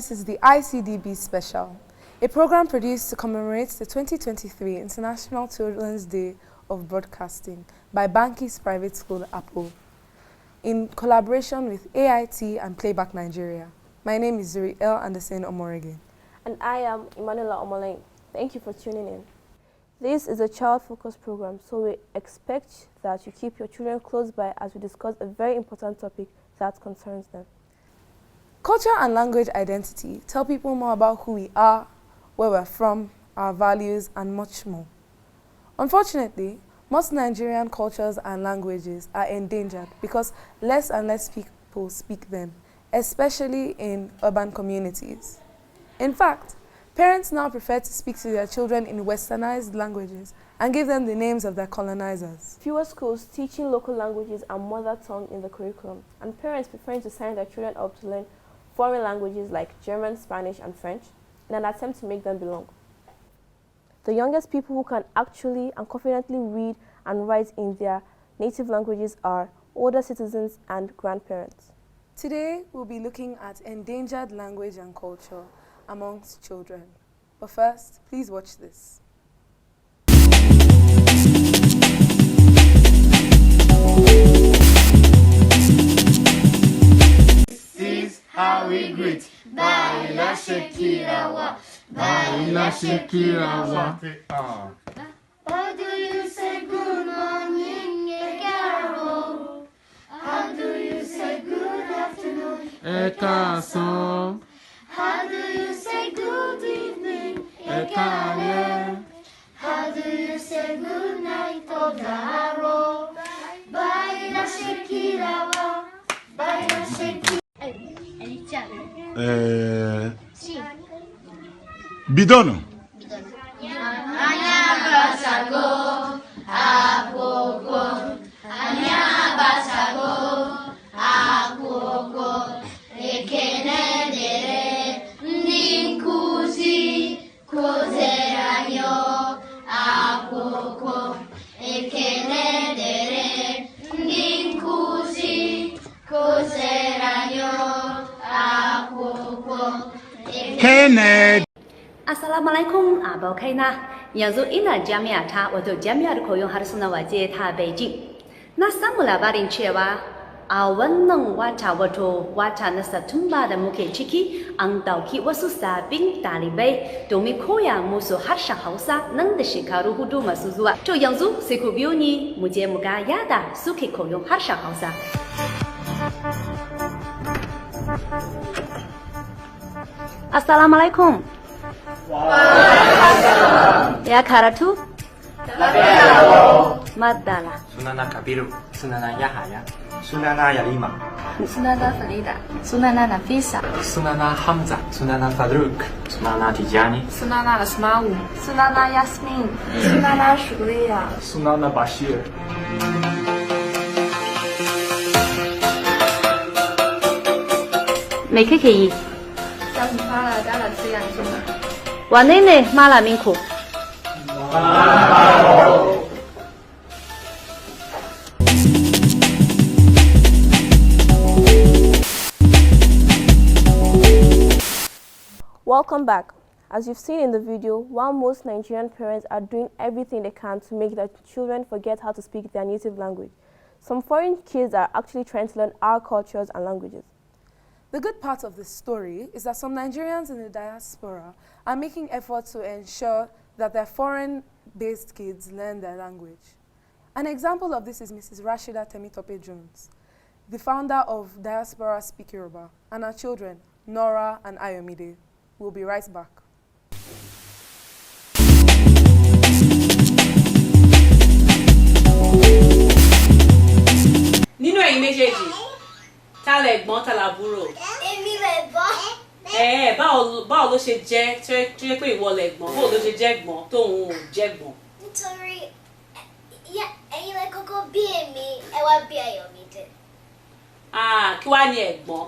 this is the ICDB Special, a program produced to commemorate the 2023 International Children's Day of Broadcasting by Bankys Private School, Abuja, in collaboration with AIT and Playback Nigeria. My name is Zuri L. Anderson Omorege. And I am Emmanuela Omoleng. Thank you for tuning in. This is a child-focused program, so we expect that you keep your children close by as we discuss a very important topic that concerns them. Culture and language identity tell people more about who we are, where we're from, our values, and much more. Unfortunately, most Nigerian cultures and languages are endangered because less and less people speak them, especially in urban communities. In fact, parents now prefer to speak to their children in westernized languages and give them the names of their colonizers. Fewer schools teaching local languages and mother tongue in the curriculum, and parents preferring to sign their children up to learn foreign languages like German, Spanish, and French in an attempt to make them belong. The youngest people who can actually and confidently read and write in their native languages are older citizens and grandparents. Today, we'll be looking at endangered language and culture amongst children. But first, please watch this. How we greet. Baila Shekirawa. Baila Shekirawa. How do you say good morning, Ekaro? How do you say good afternoon, Ekaso? How do you say good evening, Ekale? How do you say good night, Odaro? Baila Shekirawa. Baila Shekirawa. Bidono. Anyabasago, akoko. Anyabasago, akoko. Ekenedere, ninkuzi, kozeranyo, akoko. Ekenedere, ninkuzi, kozeranyo. Kennedy. Assalamualaikum abokaina. Yanzu ina jami'a ta wato jami'ar koyon harsuna waje ta Beijing. Na samu labarin cewa a wannan wata na Satumba da muke ciki an dauki wasu sabbin dalibai domin koya musu harshen Hausa nan da shekaru 4 masu zuwa. To yanzu sai ku biyo ni mu je mu ga yadda suke koyon harshen Hausa. Assalamualaikum. Ya karatu? Madala. Sunana Kabiru. Sunana Yahaya. Sunana Yarima. Sunana Farida. Sunana Nafisa. Sunana Hamza. Sunana Faruk. Sunana Tijani. Sunana Asma'u. Sunana Yasmin. Sunana Shukriya. Sunana Bashir. Me kake yi? Zan fara darasi yanzu. Wane ne malaminku? Welcome back. As you've seen in the video, while most Nigerian parents are doing everything they can to make their children forget how to speak their native language, some foreign kids are actually trying to learn our cultures and languages. The good part of this story is that some Nigerians in the diaspora are making efforts to ensure that their foreign-based kids learn their language. An example of this is Mrs. Rashida Temitope Jones, the founder of Diaspora Speak Yoruba, and her children, Nora and Ayomide. We'll be right back. Nínú ẹ̀yin méjèèjì, ta lẹ̀gbọ́n ta làbúrò? Èmi lẹ̀gbọ́n. Báwo ló ṣe jẹ́ tó yẹ pé ìwọ lẹ̀gbọ́n? Báwo ló ṣe jẹ́ ẹ̀gbọ́n tóun ò jẹ́gbọ́n? Nítorí ẹ̀yin lẹ kọ́kọ́ bí èmi, ẹ wá bí Ayọ̀mídé. Kí wá ní ẹ̀gbọ́n?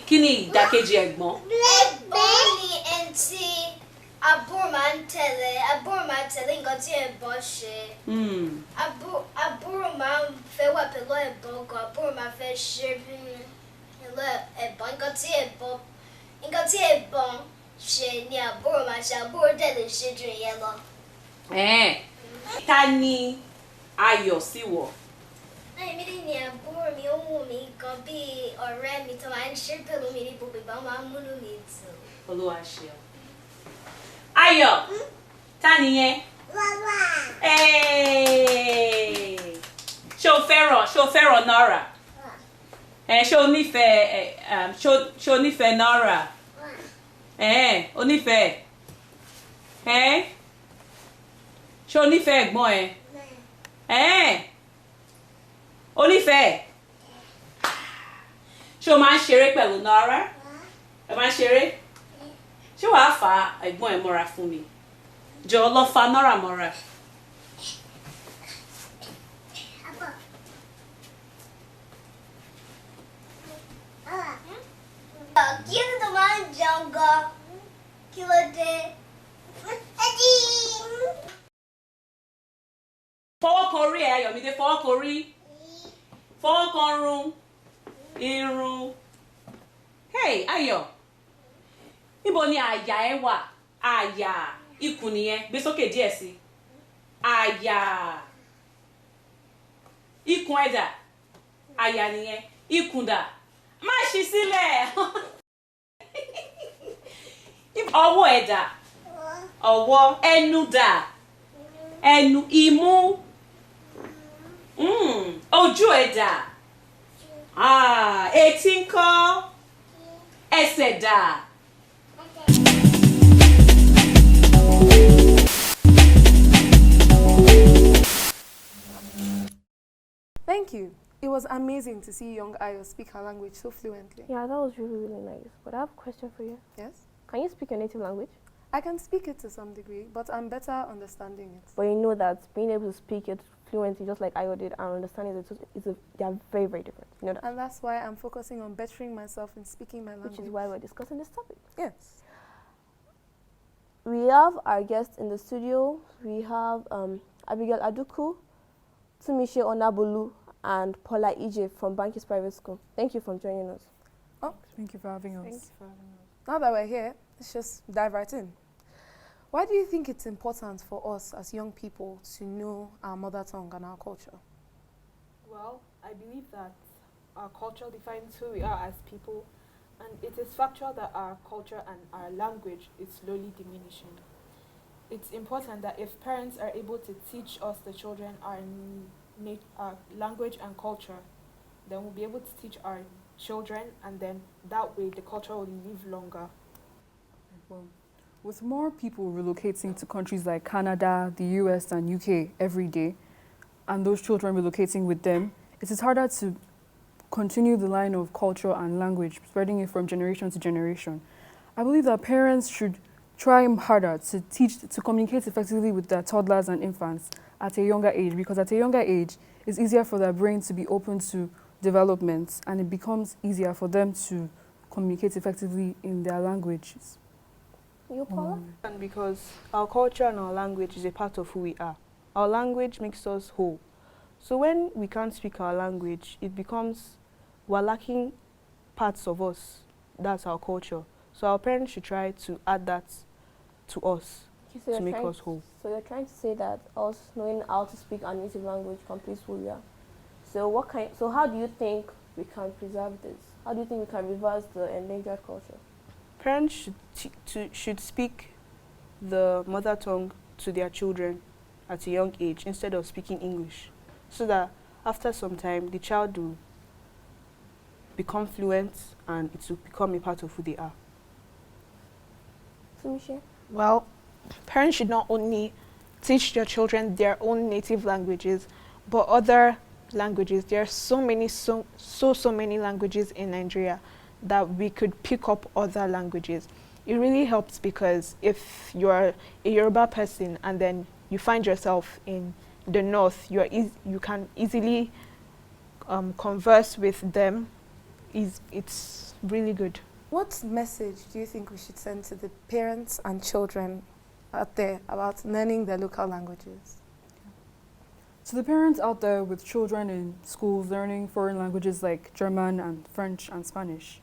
Kí ni ìdàkejì ẹ̀gbọ́n? Ẹ̀gbọ́n ni ẹni tí àbúrò máa ń tẹ̀lé nǹkan tí ẹ̀gbọ́n ṣe. Àbúrò máa ń fẹ́ wà pẹ̀lú ẹ̀gbọ́n gan, àbúrò máa fẹ́ ṣe pẹ̀lú ẹ̀gbọ́n nǹkan tí ẹ̀gbọ́n nǹkan tí ẹ̀gbọ́n ṣe ni àbúrò máa ṣe àbúrò dẹ̀ lè ṣe jù ìyẹn lọ. Ta ni Ayọ̀ sí wọ? Èmi ni àbúrò mi ó wù mí gan bí ọ̀rẹ́ mi tó máa ń ṣe pẹ̀lú mi ní gbogbo ìgbà ó máa ń múnú mi dùn. Olúwa ṣe. Ayọ̀, ta ni yẹn? Ṣé o fẹ́ràn Nora? Ṣé o nífẹ̀ẹ́ Nora? O nífẹ̀ẹ́? Ṣé o nífẹ̀ẹ́ ẹ̀gbọ́n ẹ? O nífẹ̀ẹ́? Ṣé o máa ń ṣeré pẹ̀lú Nora? Ẹ máa ń ṣeré? Ṣé wàá fa ẹ̀gbọ́n ẹ mọ́ra fún mi? Jọ̀ọ́ lọ fa Nora mọ́ra. Kí ló tó máa ń jẹun gan? Kí ló dé? Fọwọ́ kan orí ẹ, Ayọ̀mídé, fọwọ́ kan orí. Fọwọ́ kan irun. Hey, Ayọ̀. Níbo ni àyà ẹ wà? Àyà ikùn nìyẹn, gbé sókè díẹ̀ sí. Àyà. Ikùn ẹ dà. Àyà nìyẹn. Ikùn dà. Má ṣí sílẹ̀. Ọwọ́ ẹ dà. Ọwọ́. Ẹnu dà. Ẹnu, imú. Ojú ẹ dà. Etí ńkọ́? Ẹsẹ̀ dà. Thank you. It was amazing to see young Ayo speak her language so fluently. Yeah, that was really, really nice. But I have a question for you. Yes? Can you speak your native language? I can speak it to some degree, but I'm better understanding it. But you know that being able to speak it fluently, just like Ayo did, and understanding it, they are very, very different. You know that? And that's why I'm focusing on bettering myself in speaking my language. Which is why we're discussing this topic. Yes. We have our guests in the studio. We have Abigail Aduku, Tumishe Onabolu, and Paula Ije from Bankys Private School. Thank you for joining us. Oh, thank you for having us. Thank you for having us. Now that we're here, let's just dive right in. Why do you think it's important for us as young people to know our mother tongue and our culture? Well, I believe that our culture defines who we are as people, and it is factual that our culture and our language is slowly diminishing. It's important that if parents are able to teach us, the children, our language and culture, then we'll be able to teach our children, and then that way the culture will live longer. Well, with more people relocating to countries like Canada, the US and UK every day, and those children relocating with them, it is harder to continue the line of culture and language, spreading it from generation to generation. I believe that parents should try harder to communicate effectively with their toddlers and infants at a younger age, because at a younger age, it's easier for their brain to be open to development, and it becomes easier for them to communicate effectively in their languages. You, Paula? And because our culture and our language is a part of who we are. Our language makes us whole. So when we can't speak our language, it becomes we're lacking parts of us. That's our culture. So our parents should try to add that to us to make us whole. So you're trying to say that us knowing how to speak our native language completes who we are. So how do you think we can preserve this? How do you think we can reverse the endangered culture? Parents should speak the mother tongue to their children at a young age instead of speaking English, so that after some time the child will become fluent and it will become a part of who they are. Well, parents should not only teach their children their own native languages, but other languages. There are so many languages in Nigeria that we could pick up other languages. It really helps, because if you're a Yoruba person and then you find yourself in the north, you can easily converse with them. It's really good. What message do you think we should send to the parents and children out there about learning their local languages? To the parents out there with children in schools learning foreign languages like German and French and Spanish,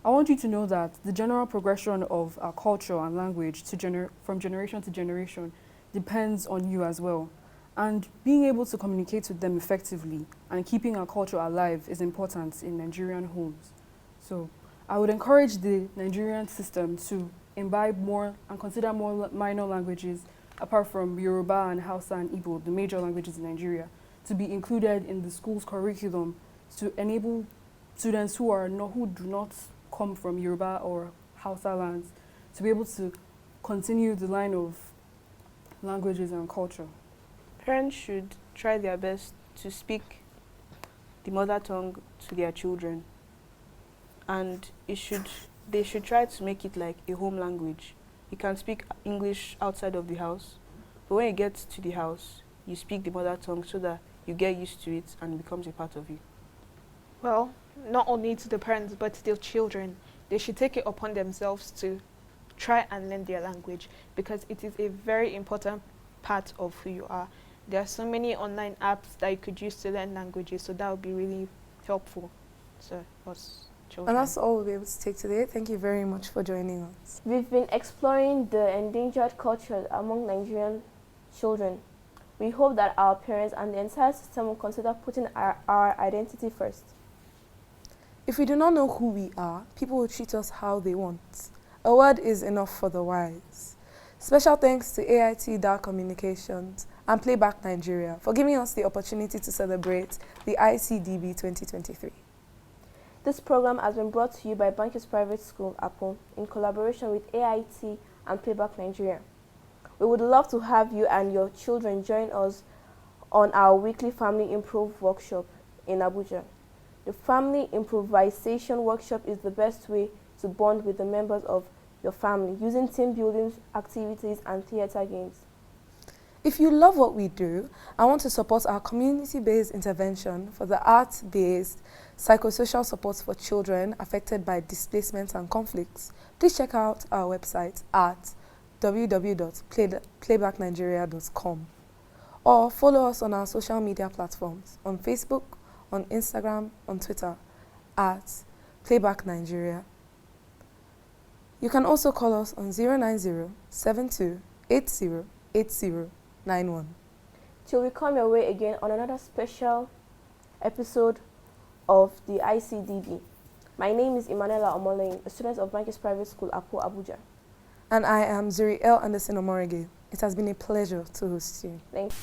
I want you to know that the general progression of our culture and language from generation to generation depends on you as well. And being able to communicate with them effectively and keeping our culture alive is important in Nigerian homes. So I would encourage the Nigerian system to imbibe more and consider more minor languages apart from Yoruba and Hausa and Igbo, the major languages in Nigeria, to be included in the school's curriculum to enable students who do not come from Yoruba or Hausa lands to be able to continue the line of languages and culture. Parents should try their best to speak the mother tongue to their children, and they should try to make it like a home language. You can speak English outside of the house, but when you get to the house, you speak the mother tongue so that you get used to it and it becomes a part of you. Well, not only to the parents, but to their children. They should take it upon themselves to try and learn their language, because it is a very important part of who you are. There are so many online apps that you could use to learn languages, so that would be really helpful to us children. And that's all we'll be able to take today. Thank you very much for joining us. We've been exploring the endangered culture among Nigerian children. We hope that our parents and the entire system will consider putting our identity first. If we do not know who we are, people will treat us how they want. A word is enough for the wise. Special thanks to AIT Dark Communications and Playback Nigeria for giving us the opportunity to celebrate the ICDB 2023. This program has been brought to you by Bankys Private School, Apple, in collaboration with AIT and Playback Nigeria. We would love to have you and your children join us on our weekly Family Improv workshop in Abuja. The Family Improvisation Workshop is the best way to bond with the members of your family using team building activities and theater games. If you love what we do and want to support our community-based intervention for the art-based psychosocial support for children affected by displacement and conflicts, please check out our website at www.playbacknigeria.com or follow us on our social media platforms on Facebook, on Instagram, on Twitter at Playback Nigeria. You can also call us on 090-7280-8091. Till we come your way again on another special episode of the ICDB. My name is Emanuela Omolein, a student of Bankys Private School, Apo, Abuja. And I am Zuri L. Anderson Omorege. It has been a pleasure to host you. Thanks.